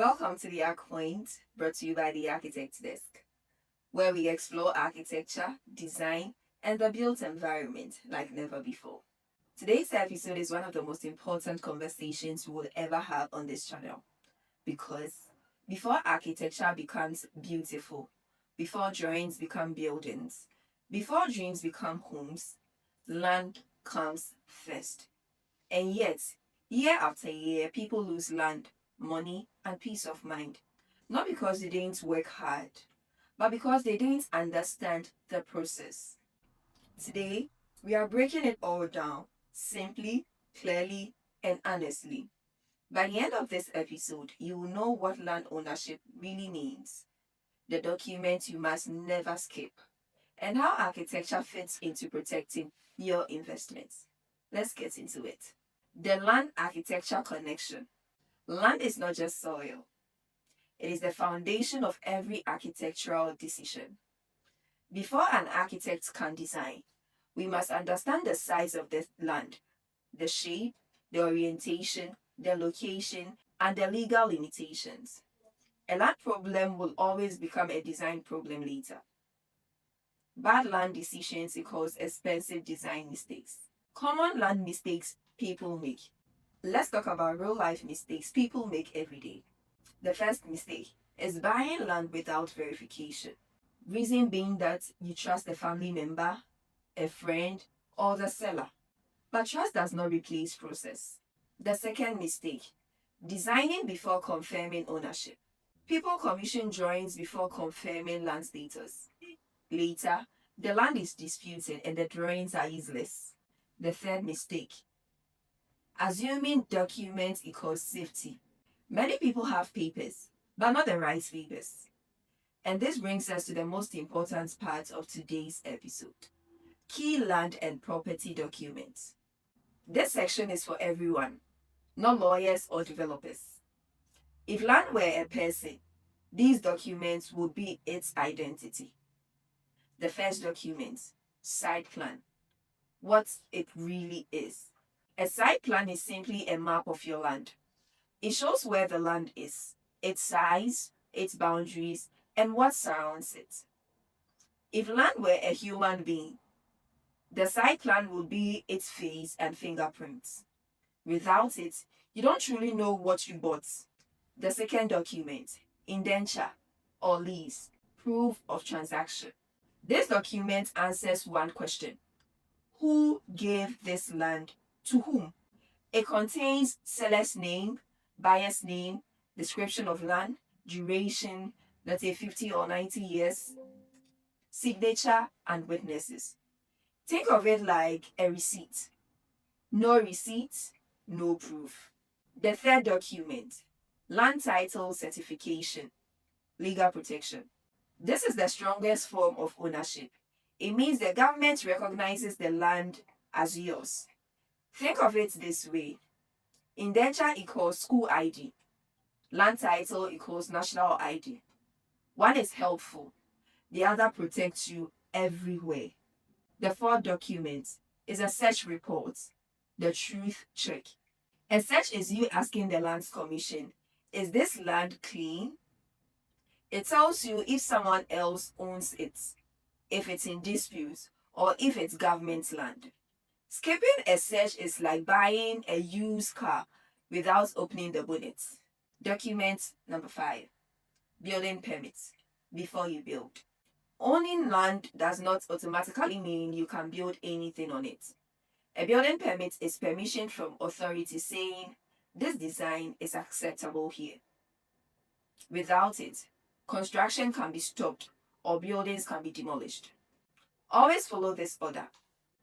Welcome to the Arc Point, brought to you by the Architect Desk, where we explore architecture, design, and the built environment like never before. Today's episode is one of the most important conversations we will ever have on this channel because before architecture becomes beautiful, before drawings become buildings, before dreams become homes, land comes first. And yet, year after year, people lose land, money, and peace of mind. Not because they didn't work hard, but because they didn't understand the process. Today, we are breaking it all down simply, clearly, and honestly. By the end of this episode, you will know what land ownership really means, the document you must never skip, and how architecture fits into protecting your investments. Let's get into it. The land architecture connection. Land is not just soil, it is the foundation of every architectural decision. Before an architect can design, we must understand the size of the land, the shape, the orientation, the location, and the legal limitations. A land problem will always become a design problem later. Bad land decisions equals expensive design mistakes. Common land mistakes people make. Let's talk about real life mistakes people make every day. The first mistake is buying land without verification. Reason being that you trust a family member, a friend, or the seller. But trust does not replace process. The second mistake, designing before confirming ownership. People commission drawings before confirming land status. Later, the land is disputed and the drawings are useless. The third mistake, assuming documents equals safety. Many people have papers, but not the right papers. And this brings us to the most important part of today's episode, key land and property documents. This section is for everyone, not lawyers or developers. If land were a person, these documents would be its identity. The first document, site plan, what it really is. A site plan is simply a map of your land. It shows where the land is, its size, its boundaries, and what surrounds it. If land were a human being, the site plan would be its face and fingerprints. Without it, you don't truly know what you bought. The second document, indenture or lease, proof of transaction. This document answers one question: who gave this land to whom? It contains seller's name, buyer's name, description of land, duration, let's say 50 or 90 years, signature, and witnesses. Think of it like a receipt. No receipt, no proof. The third document, land title certification, legal protection. This is the strongest form of ownership. It means the government recognizes the land as yours. Think of it this way: indenture equals school ID, land title equals national ID. One is helpful, the other protects you everywhere. The fourth document is a search report, the truth check. A search is you asking the Lands Commission, is this land clean? It tells you if someone else owns it, if it's in dispute, or if it's government land. Skipping a search is like buying a used car without opening the bonnet. Document number 5, building permits before you build. Owning land does not automatically mean you can build anything on it. A building permit is permission from authorities saying this design is acceptable here. Without it, construction can be stopped or buildings can be demolished. Always follow this order.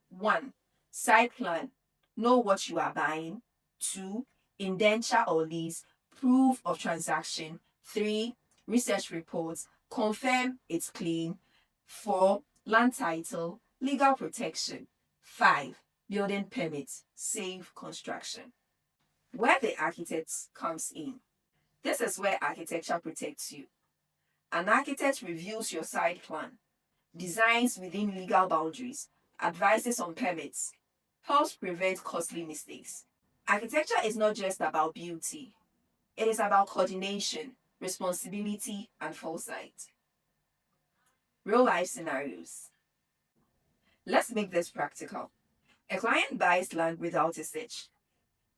1. Site plan. Know what you are buying. 2. Indenture or lease. Proof of transaction. 3. Research reports. Confirm it's clean. 4. Land title. Legal protection. 5. Building permits. Safe construction. Where the architect comes in. This is where architecture protects you. An architect reviews your site plan, designs within legal boundaries, advises on permits, helps prevent costly mistakes. Architecture is not just about beauty, It is about coordination, responsibility, and foresight. Real life scenarios. Let's make this practical. A client buys land without a search.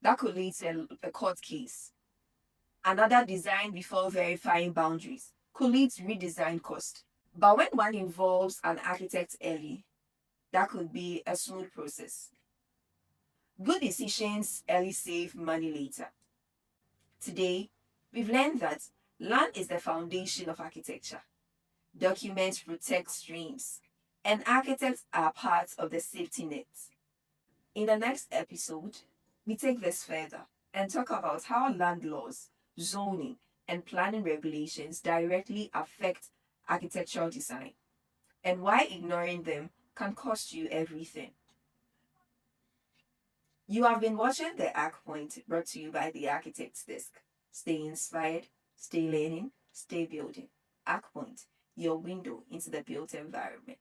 That could lead to a court case. Another design before verifying boundaries could lead to redesign cost. But when one involves an architect early, that could be a smooth process. Good decisions early save money later. Today, we've learned that land is the foundation of architecture. Documents protect streams, and architects are part of the safety net. In the next episode, we take this further and talk about how land laws, zoning, and planning regulations directly affect architectural design and why ignoring them can cost you everything. You have been watching The Arc Point brought to you by the Architect's Desk. Stay inspired, stay learning, stay building. Arc Point, your window into the built environment.